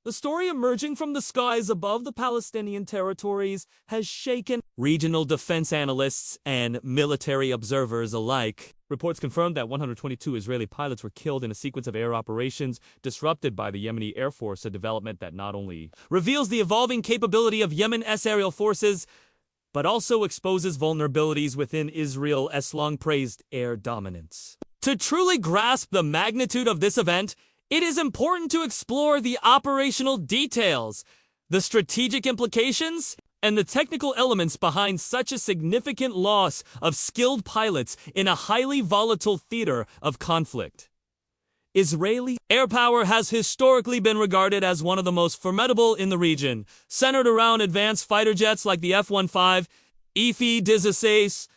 The story emerging from the skies above the Palestinian territories has shaken regional defense analysts and military observers alike. Reports confirmed that 122 Israeli pilots were killed in a sequence of air operations disrupted by the Yemeni Air Force, a development that not only reveals the evolving capability of Yemen's aerial forces, but also exposes vulnerabilities within Israel's long-praised air dominance. To truly grasp the magnitude of this event, it is important to explore the operational details, the strategic implications, and the technical elements behind such a significant loss of skilled pilots in a highly volatile theater of conflict. Israeli air power has historically been regarded as one of the most formidable in the region, centered around advanced fighter jets like the F-15, F-16,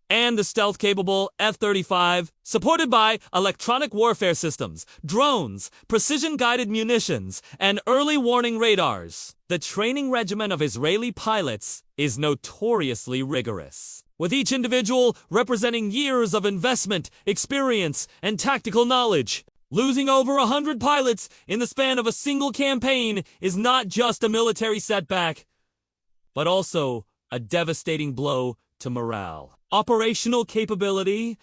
and the stealth-capable F-35, supported by electronic warfare systems, drones, precision-guided munitions, and early warning radars. The training regimen of Israeli pilots is notoriously rigorous, with each individual representing years of investment, experience, and tactical knowledge. Losing over 100 pilots in the span of a single campaign is not just a military setback, but also a devastating blow to morale, operational capability,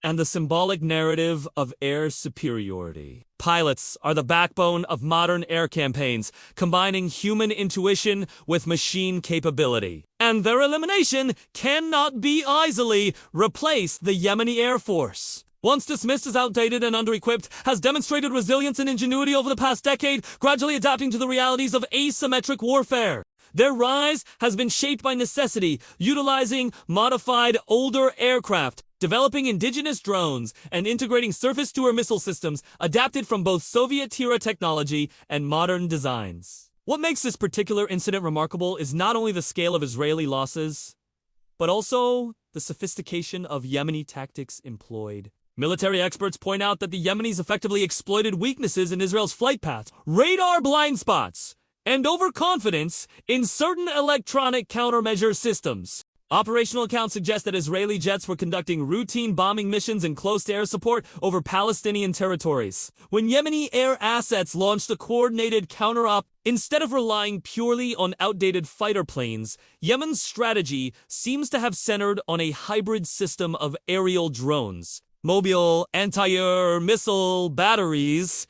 and the symbolic narrative of air superiority. Pilots are the backbone of modern air campaigns, combining human intuition with machine capability. And their elimination cannot be easily replace the Yemeni Air Force. Once dismissed as outdated and under-equipped, has demonstrated resilience and ingenuity over the past decade, gradually adapting to the realities of asymmetric warfare. Their rise has been shaped by necessity, utilizing modified older aircraft, developing indigenous drones, and integrating surface-to-air missile systems adapted from both Soviet-era technology and modern designs. What makes this particular incident remarkable is not only the scale of Israeli losses, but also the sophistication of Yemeni tactics employed. Military experts point out that the Yemenis effectively exploited weaknesses in Israel's flight paths, radar blind spots, and overconfidence in certain electronic countermeasure systems. Operational accounts suggest that Israeli jets were conducting routine bombing missions and close air support over Palestinian territories. When Yemeni air assets launched a coordinated counter-op, instead of relying purely on outdated fighter planes, Yemen's strategy seems to have centered on a hybrid system of aerial drones, mobile anti-air missile batteries,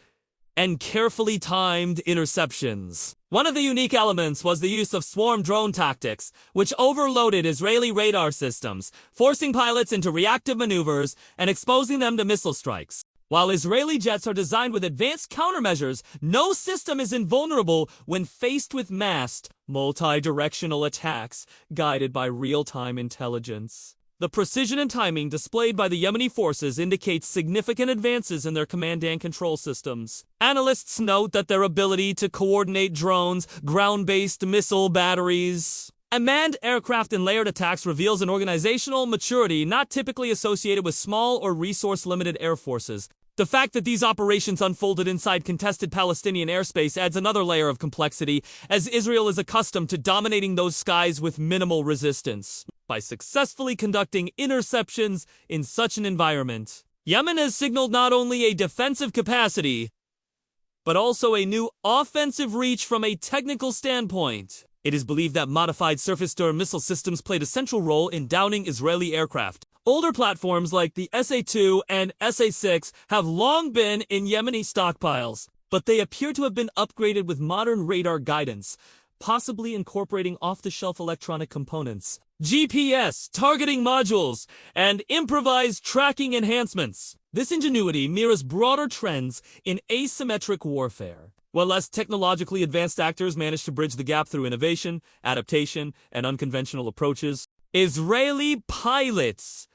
and carefully timed interceptions. One of the unique elements was the use of swarm drone tactics, which overloaded Israeli radar systems, forcing pilots into reactive maneuvers and exposing them to missile strikes. While Israeli jets are designed with advanced countermeasures, no system is invulnerable when faced with massed, multi-directional attacks guided by real-time intelligence. The precision and timing displayed by the Yemeni forces indicates significant advances in their command and control systems. Analysts note that their ability to coordinate drones, ground-based missile batteries, and manned aircraft in layered attacks reveals an organizational maturity not typically associated with small or resource-limited air forces. The fact that these operations unfolded inside contested Palestinian airspace adds another layer of complexity, as Israel is accustomed to dominating those skies with minimal resistance. By successfully conducting interceptions in such an environment, Yemen has signaled not only a defensive capacity, but also a new offensive reach from a technical standpoint. It is believed that modified surface-to-air missile systems played a central role in downing Israeli aircraft. Older platforms like the SA-2 and SA-6 have long been in Yemeni stockpiles, but they appear to have been upgraded with modern radar guidance, possibly incorporating off-the-shelf electronic components, GPS, targeting modules, and improvised tracking enhancements. This ingenuity mirrors broader trends in asymmetric warfare, where less technologically advanced actors manage to bridge the gap through innovation, adaptation, and unconventional approaches. Israeli pilots,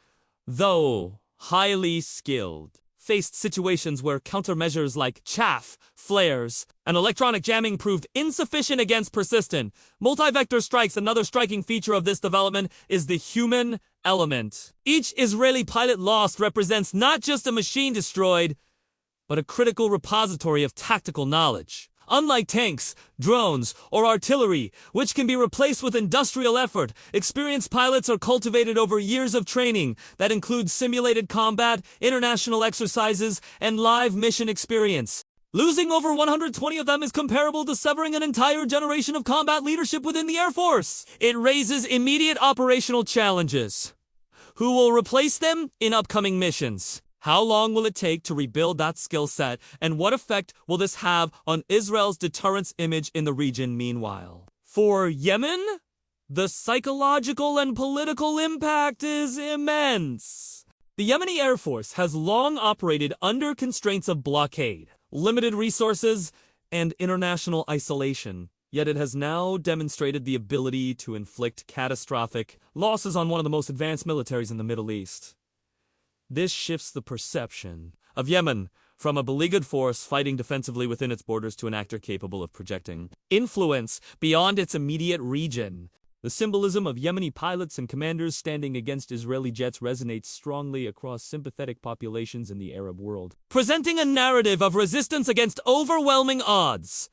though highly skilled, faced situations where countermeasures like chaff, flares, and electronic jamming proved insufficient against persistent multi-vector strikes. Another striking feature of this development is the human element. Each Israeli pilot lost represents not just a machine destroyed, but a critical repository of tactical knowledge. Unlike tanks, drones, or artillery, which can be replaced with industrial effort, experienced pilots are cultivated over years of training that includes simulated combat, international exercises, and live mission experience. Losing over 120 of them is comparable to severing an entire generation of combat leadership within the Air Force. It raises immediate operational challenges. Who will replace them in upcoming missions? How long will it take to rebuild that skill set, and what effect will this have on Israel's deterrence image in the region meanwhile? For Yemen, the psychological and political impact is immense. The Yemeni Air Force has long operated under constraints of blockade, limited resources, and international isolation. Yet it has now demonstrated the ability to inflict catastrophic losses on one of the most advanced militaries in the Middle East. This shifts the perception of Yemen from a beleaguered force fighting defensively within its borders to an actor capable of projecting influence beyond its immediate region. The symbolism of Yemeni pilots and commanders standing against Israeli jets resonates strongly across sympathetic populations in the Arab world, presenting a narrative of resistance against overwhelming odds.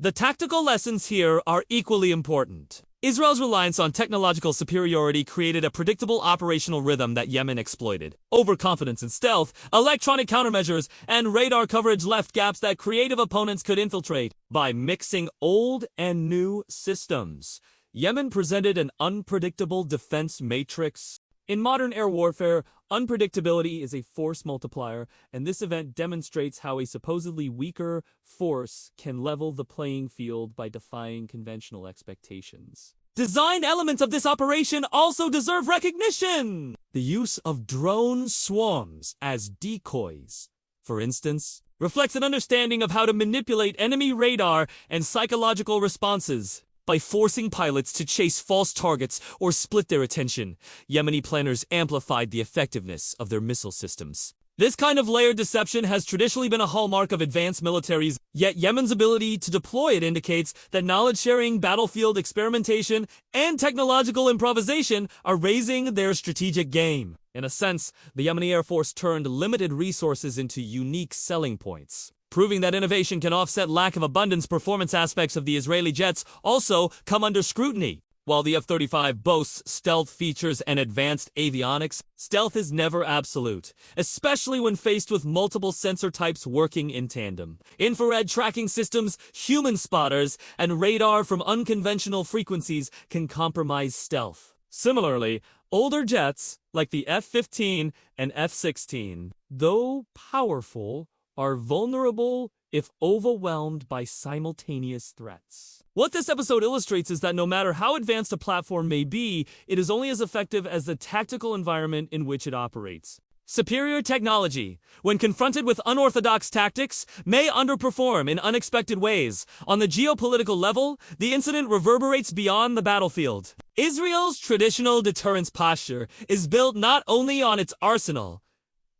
The tactical lessons here are equally important. Israel's reliance on technological superiority created a predictable operational rhythm that Yemen exploited. Overconfidence in stealth, electronic countermeasures, and radar coverage left gaps that creative opponents could infiltrate. By mixing old and new systems, Yemen presented an unpredictable defense matrix. In modern air warfare, unpredictability is a force multiplier, and this event demonstrates how a supposedly weaker force can level the playing field by defying conventional expectations. Design elements of this operation also deserve recognition! The use of drone swarms as decoys, for instance, reflects an understanding of how to manipulate enemy radar and psychological responses. By forcing pilots to chase false targets or split their attention, Yemeni planners amplified the effectiveness of their missile systems. This kind of layered deception has traditionally been a hallmark of advanced militaries, yet Yemen's ability to deploy it indicates that knowledge-sharing, battlefield experimentation, and technological improvisation are raising their strategic game. In a sense, the Yemeni Air Force turned limited resources into unique selling points. Proving that innovation can offset lack of abundance, performance aspects of the Israeli jets also come under scrutiny. While the F-35 boasts stealth features and advanced avionics, stealth is never absolute, especially when faced with multiple sensor types working in tandem. Infrared tracking systems, human spotters, and radar from unconventional frequencies can compromise stealth. Similarly, older jets, like the F-15 and F-16, though powerful, are vulnerable if overwhelmed by simultaneous threats. What this episode illustrates is that no matter how advanced a platform may be, it is only as effective as the tactical environment in which it operates. Superior technology, when confronted with unorthodox tactics, may underperform in unexpected ways. On the geopolitical level, the incident reverberates beyond the battlefield. Israel's traditional deterrence posture is built not only on its arsenal,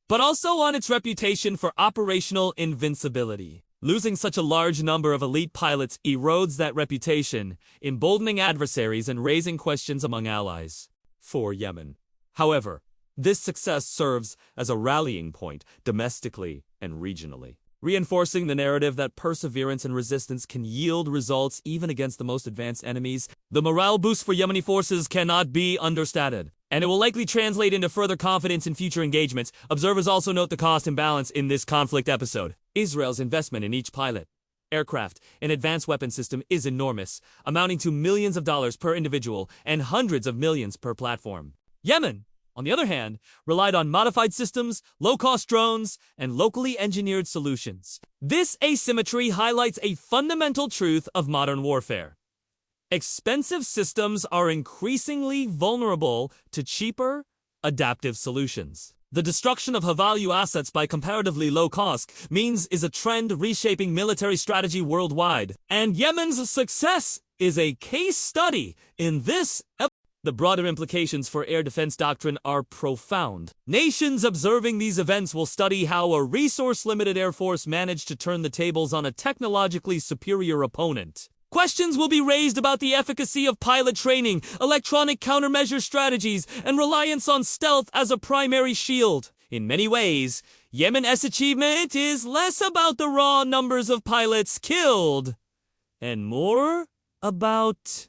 but also on its reputation for operational invincibility. Losing such a large number of elite pilots erodes that reputation, emboldening adversaries and raising questions among allies. For Yemen, however, this success serves as a rallying point domestically and regionally, reinforcing the narrative that perseverance and resistance can yield results even against the most advanced enemies. The morale boost for Yemeni forces cannot be understated, and it will likely translate into further confidence in future engagements. Observers also note the cost imbalance in this conflict episode. Israel's investment in each pilot, aircraft, and advanced weapon system is enormous, amounting to millions of dollars per individual and hundreds of millions per platform. Yemen, on the other hand, relied on modified systems, low-cost drones, and locally engineered solutions. This asymmetry highlights a fundamental truth of modern warfare. Expensive systems are increasingly vulnerable to cheaper, adaptive solutions. The destruction of high-value assets by comparatively low cost means is a trend reshaping military strategy worldwide. And Yemen's success is a case study in this. The broader implications for air defense doctrine are profound. Nations observing these events will study how a resource-limited Air Force managed to turn the tables on a technologically superior opponent. Questions will be raised about the efficacy of pilot training, electronic countermeasure strategies, and reliance on stealth as a primary shield. In many ways, Yemen's achievement is less about the raw numbers of pilots killed, and more about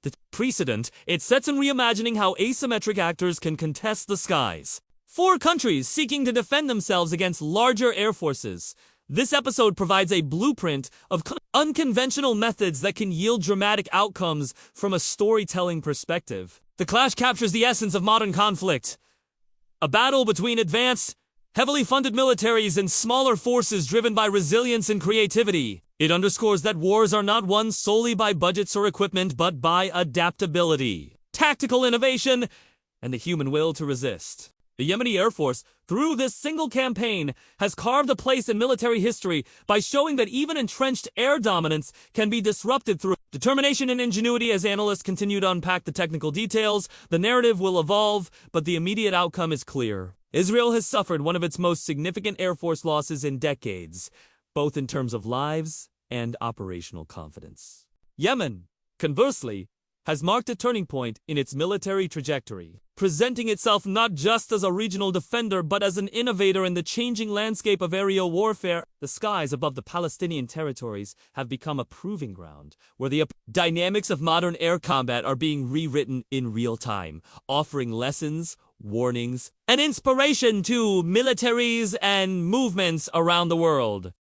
the precedent it sets in reimagining how asymmetric actors can contest the skies. 4 countries seeking to defend themselves against larger air forces, This episode provides a blueprint of unconventional methods that can yield dramatic outcomes from a storytelling perspective. The clash captures the essence of modern conflict. A battle between advanced, heavily funded militaries and smaller forces driven by resilience and creativity. It underscores that wars are not won solely by budgets or equipment, but by adaptability, tactical innovation, and the human will to resist. The Yemeni Air Force, through this single campaign, has carved a place in military history by showing that even entrenched air dominance can be disrupted through determination and ingenuity. As analysts continue to unpack the technical details, the narrative will evolve, but the immediate outcome is clear. Israel has suffered one of its most significant Air Force losses in decades, both in terms of lives and operational confidence. Yemen, conversely, has marked a turning point in its military trajectory, presenting itself not just as a regional defender but as an innovator in the changing landscape of aerial warfare. The skies above the Palestinian territories have become a proving ground where the dynamics of modern air combat are being rewritten in real time, offering lessons, warnings, and inspiration to militaries and movements around the world.